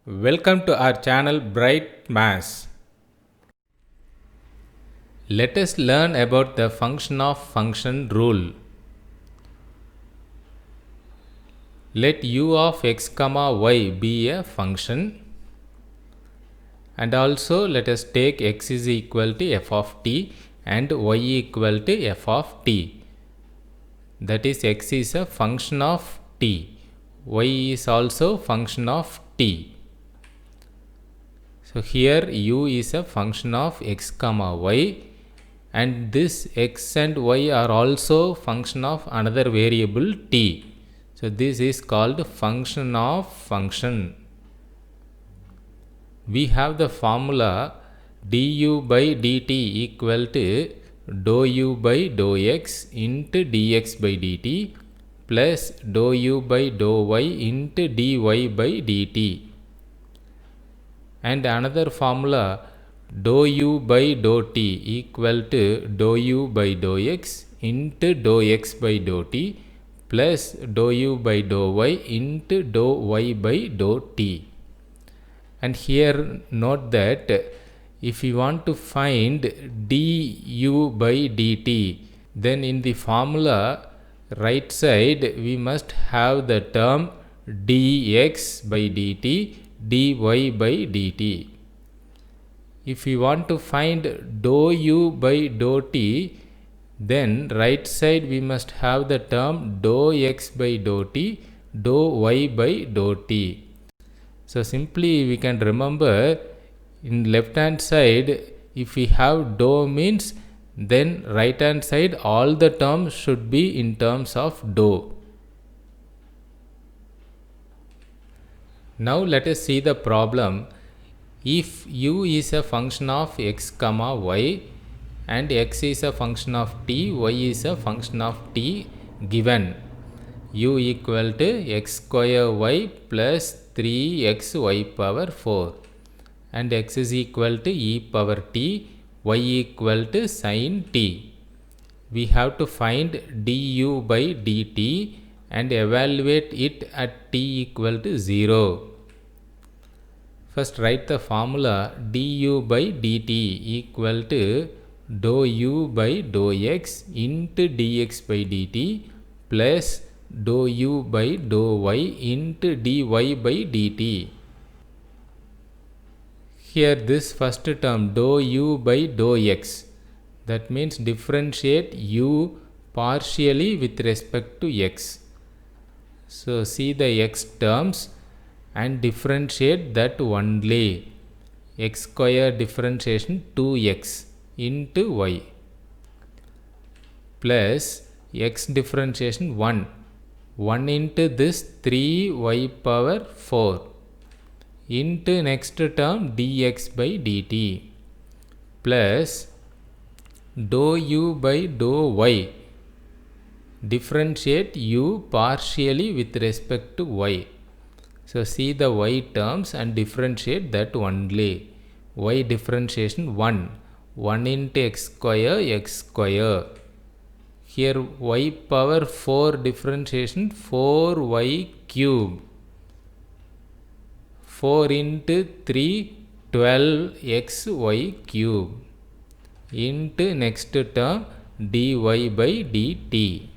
Welcome to our channel Bright Maths. Let us learn about the function of function rule. Let u of x comma y be a function, and also let us take x is equal to f of t and y equal to f of t. That is, x is a function of t, y is also function of t. So here u is a function of x comma y, and this x and y are also function of another variable t. So this is called function of function. We have the formula du by dt equal to dou u by dou x into dx by dt plus dou u by dou y into dy by dt. And another formula dou u by dou t equal to dou u by dou x into dou x by dou t plus dou u by dou y into dou y by dou t. And here note that if we want to find du by dt, then in the formula right side we must have the term dx by dt, dy by dt. If we want to find dou u by dou t, then right side we must have the term dou x by dou t, dou y by dou t. So simply we can remember, in left hand side if we have dou means, then right hand side all the terms should be in terms of dou. Now let us see the problem. If u is a function of x comma y and x is a function of t, y is a function of t given u equal to x square y plus 3xy power 4 and x is equal to e power t, y equal to sin t. We have to find du by dt and evaluate it at t equal to 0. First write the formula du by dt equal to dou u by dou x into dx by dt plus dou u by dou y into dy by dt. Here this first term dou u by dou x, that means differentiate u partially with respect to x. So see the x terms and differentiate that only. X square differentiation 2x into y plus x differentiation 1 into this 3y power 4 into next term dx by dt plus dou u by dou y, differentiate u partially with respect to y. So see the y terms and differentiate that only. Y differentiation 1 into x square. Here y power 4 differentiation 4y cube. 4 into 3 12xy cube into next term dy by dt.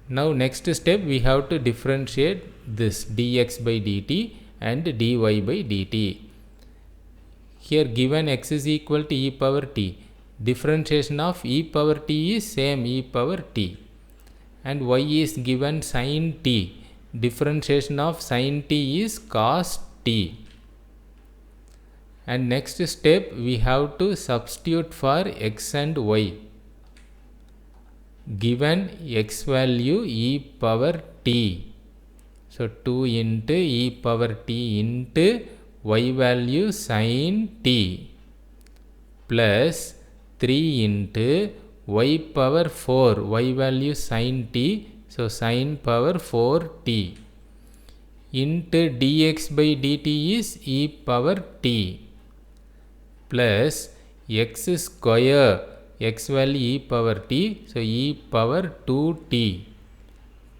Now next step we have to differentiate this dx by dt and dy by dt. Here given x is equal to e power t, differentiation of e power t is same e power t, and y is given sin t, differentiation of sin t is cos t. And next step we have to substitute for x and y. Given x value e power t, so 2 into e power t into y value sin t plus 3 into y power 4, y value sin t, so sin power 4t into dx by dt is e power t plus x square, x value e power t, so e power 2t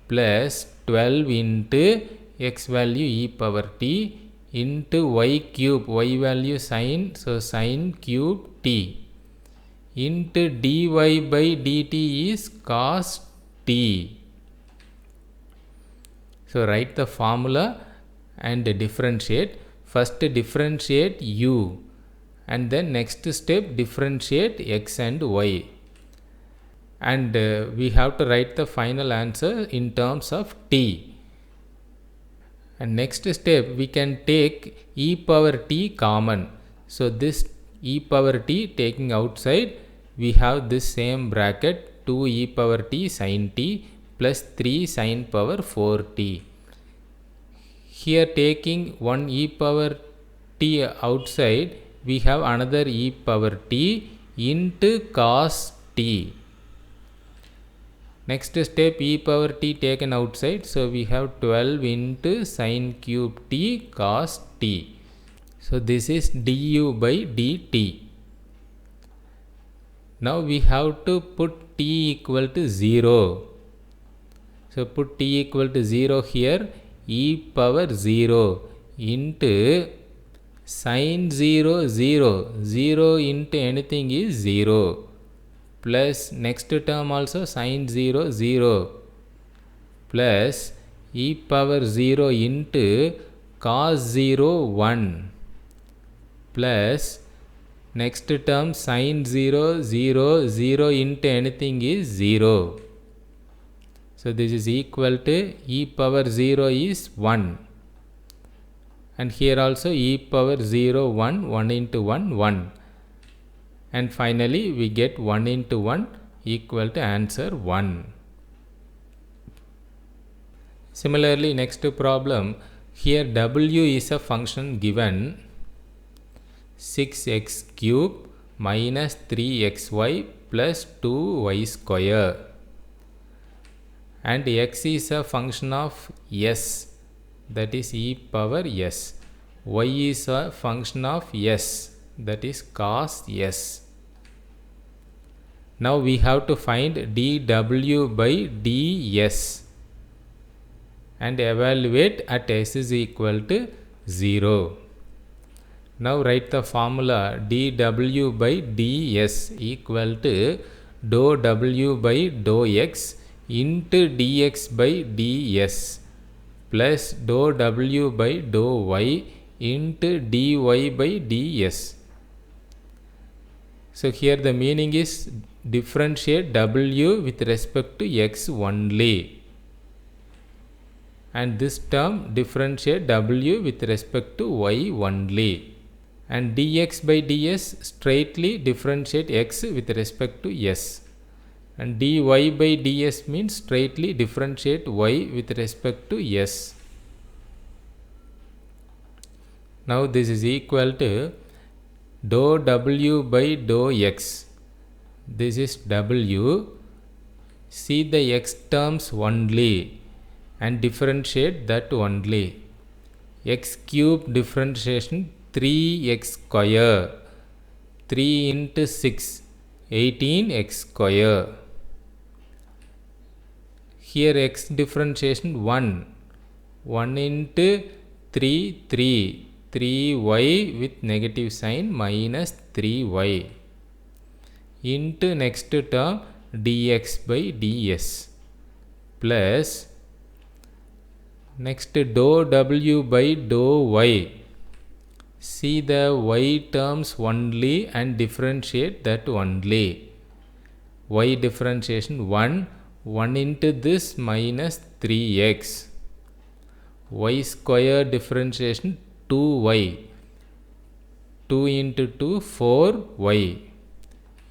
plus 12 into x value e power t into y cube, y value sin, so sin cube t, into dy by dt is cos t. So write the formula and differentiate. First differentiate u, and then next step differentiate x and y, and we have to write the final answer in terms of t. And next step we can take e power t common. So this e power t taking outside, we have this same bracket 2 e power t sin t plus 3 sin power 4t. Here taking 1 e power t outside, we have another e power t into cos t. Next step e power t taken outside, so we have 12 into sin cube t cos t. So this is du by dt. Now we have to put t equal to 0. So put t equal to 0 here, e power 0 into sin 0 0, 0 into anything is 0, plus next term also sin 0 0, plus e power 0 into cos 0 1, plus next term sin 0 0, 0 into anything is 0. So this is equal to e power 0 is 1, and here also e power 0 1, 1 into 1 1, and finally we get 1 into 1 equal to answer 1. Similarly, next problem, here w is a function given 6x cube minus 3xy plus 2y square, and x is a function of s, that is e power s, y is a function of s, that is cos s. Now we have to find dw by ds and evaluate at s is equal to 0. Now write the formula dw by ds equal to dou w by dou x into dx by ds plus dou w by dou y into dy by ds. So here the meaning is differentiate w with respect to x only, and this term differentiate w with respect to y only, and dx by ds straightly differentiate x with respect to s, and dy by ds means straightly differentiate y with respect to s. Now this is equal to dou w by dou x, this is w, see the x terms only and differentiate that only. X cube differentiation 3x square, 3 into 6, 18x square. Here x differentiation 1, 1 into 3, 3, 3y with negative sign minus 3y, into next term dx by ds, plus next dou w by dou y, see the y terms only and differentiate that only. Y differentiation 1, 1 into this minus 3x, y square differentiation 2y, 2 into 2 4y,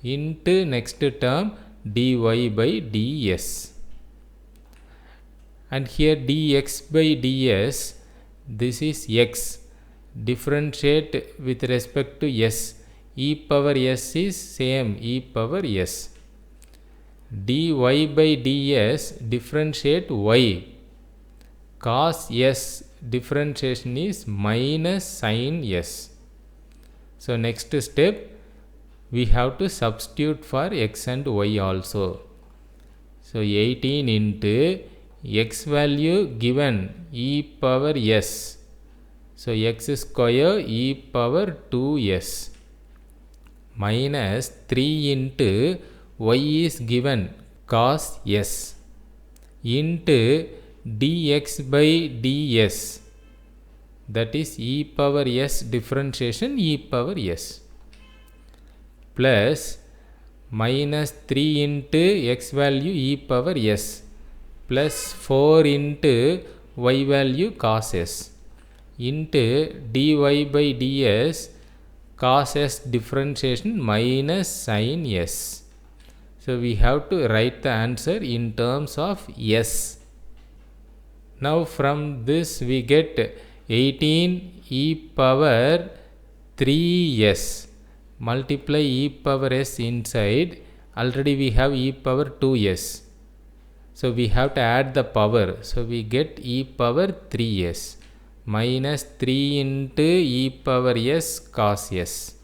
into next term dy by ds, and here dx by ds, this is x, differentiate with respect to s, e power s is same e power s, dy by ds differentiate y, cos s differentiation is minus sin s. So next step we have to substitute for x and y also. So 18 into x value given e power s, So x square e power 2s minus 3 into y is given cos s into dx by ds, that is e power s differentiation e power s, plus minus 3 into x value e power s plus 4 into y value cos s into dy by ds cos s differentiation minus sin s. So we have to write the answer in terms of s. Now from this we get 18 e power 3s, multiply e power s inside, already we have e power 2s. So we have to add the power, so we get e power 3s minus 3 into e power s cos s.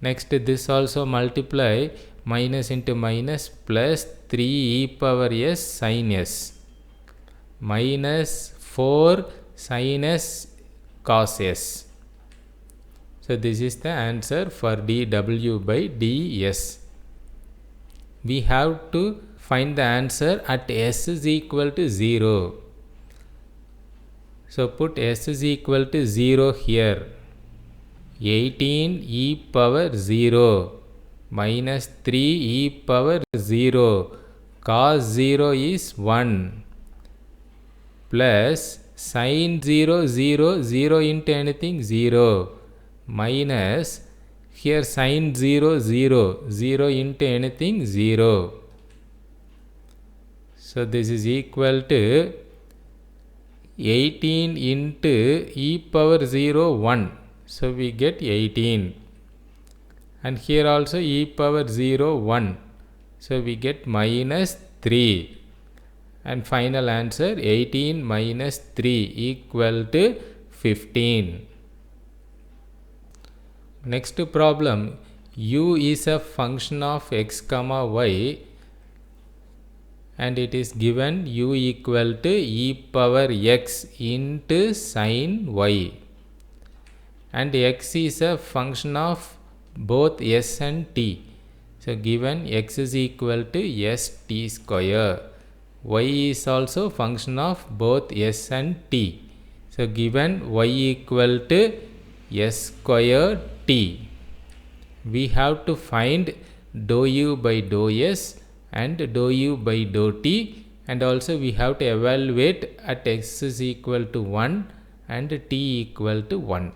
Next this also multiply, minus into minus plus 3 e power s sin s minus 4 sin s cos s. So this is the answer for dw by ds. We have to find the answer at s is equal to 0. So put s is equal to 0 here. 18 e power 0 minus 3 e power 0 cos 0 is 1 plus sin 0 0 0 into anything 0 minus here sin 0 0 0 into anything 0. So this is equal to 18 into e power 0 1. So we get 18. And here also e power 0 1. So we get minus 3. And final answer 18 minus 3 equal to 15. Next problem, u is a function of x comma y and it is given u equal to e power x into sin y, and x is a function of both s and t. So given x is equal to s t square, y is also function of both s and t. So given y equal to s square t, we have to find dou u by dou s and dou u by dou t, and also we have to evaluate at x is equal to 1 and t equal to 1.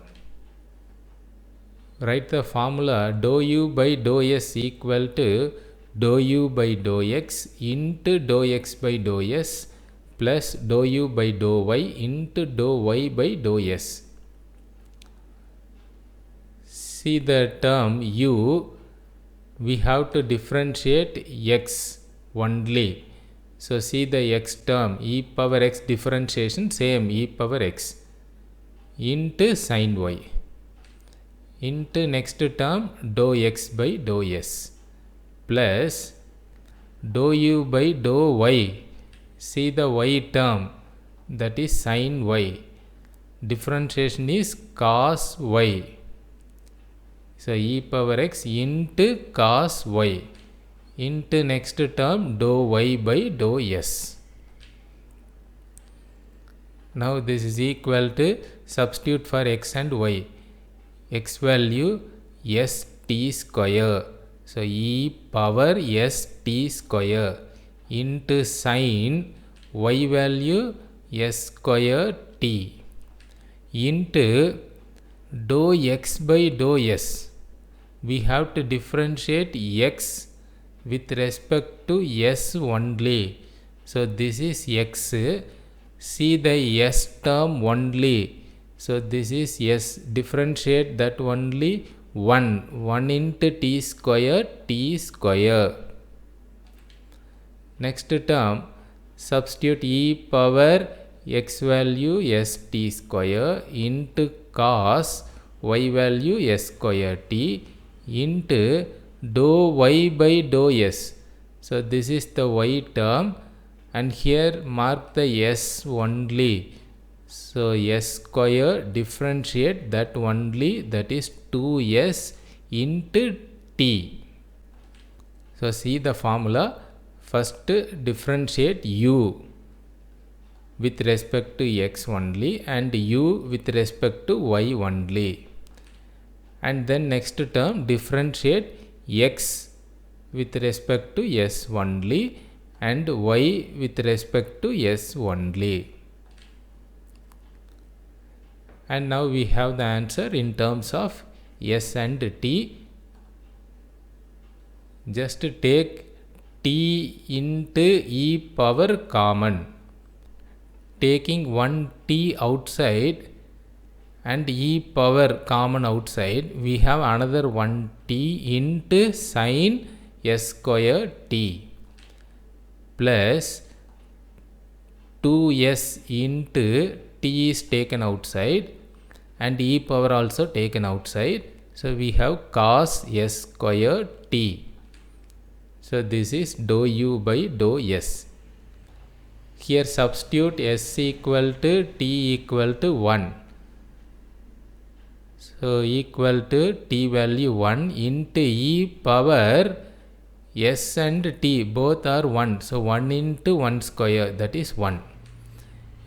Write the formula dou u by dou s equal to dou u by dou x into dou x by dou s plus dou u by dou y into dou y by dou s. See the term u, we have to differentiate x only. So see the x term, e power x differentiation same e power x into sin y into next term dou x by dou s plus dou u by dou y. See the y term, that is sin y, differentiation is cos y. So e power x into cos y into next term dou y by dou s. Now this is equal to, substitute for x and y, x value s t square. So e power s t square into sin y value s square t into dou x by dou s. We have to differentiate x with respect to s only. So this is x, see the s term only. So this is s, differentiate that only 1 into t square t square. Next term, substitute e power x value s t square into cos y value s square t into dou y by dou s. So this is the y term, and here mark the s only. So s square differentiate that only, that is 2s into t. So see the formula. First differentiate u with respect to x only and u with respect to y only. And then next term differentiate x with respect to s only and y with respect to s only. And now we have the answer in terms of s and t. Just take t into e power common. Taking one t outside and e power common outside, we have another one t into sine s square t plus 2s into t is taken outside and e power also taken outside. So we have cos s square t. So this is dou u by dou s. Here substitute s equal to t equal to 1. So equal to t value 1 into e power s and t both are 1. So 1 into 1 square, that is 1.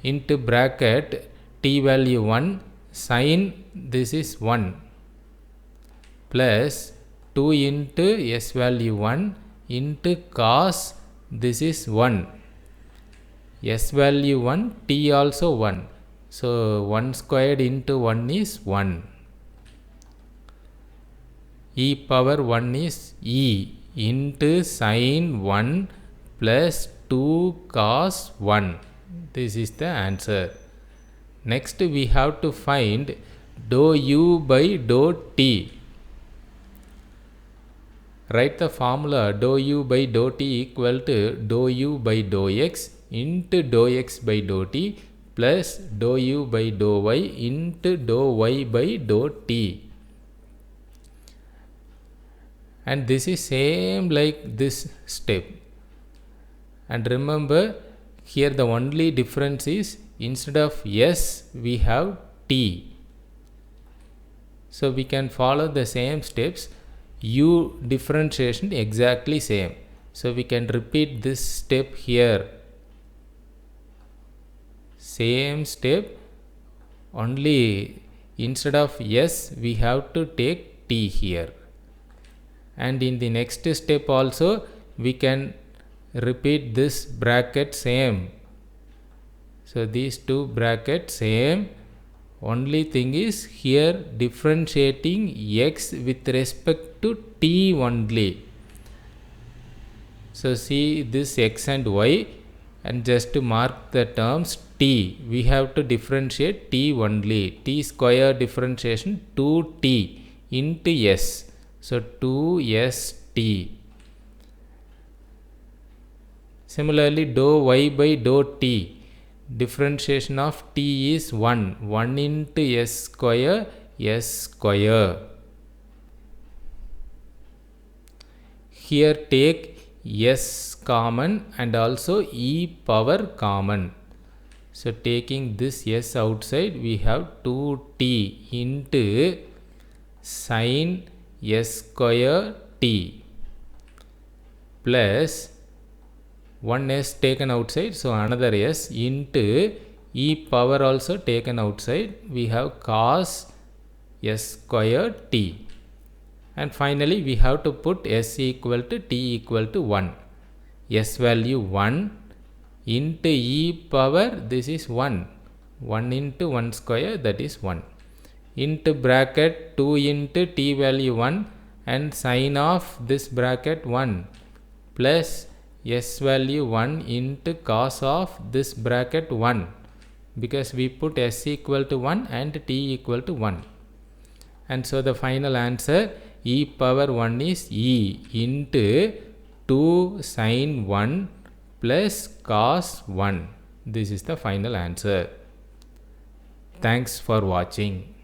Into bracket t value 1 sine, this is 1 plus 2 into s value 1 into cos, this is 1. S value 1, t also 1. So 1 squared into 1 is 1. E power 1 is e into sine 1 plus 2 cos 1. This is the answer. Next we have to find dou u by dou t. Write the formula dou u by dou t equal to dou u by dou x into dou x by dou t plus dou u by dou y into dou y by dou t. And this is same like this step. And remember, here the only difference is instead of s we have t. So we can follow the same steps. U differentiation exactly same. So we can repeat this step here. Same step, only instead of s we have to take t here. And in the next step also we can repeat this bracket same. So these two brackets same. Only thing is here differentiating x with respect to t only. So see this x and y, and just to mark the terms t, we have to differentiate t only. T square differentiation 2t into s. So 2st. Similarly dou y by dou t, differentiation of t is 1. 1 into s square, s square. Here take s common and also e power common. So taking this s outside, we have 2t into sine s square t plus 1s taken outside, so another s into e power also taken outside, we have cos s square t. And finally we have to put s equal to t equal to 1. S value 1 into e power, this is 1. 1 into 1 square, that is 1. Into bracket 2 into t value 1 and sine of this bracket 1 plus s value 1 into cos of this bracket 1, because we put s equal to 1 and t equal to 1. And so the final answer e power 1 is e into 2 sine 1 plus cos 1. This is the final answer. Thanks for watching.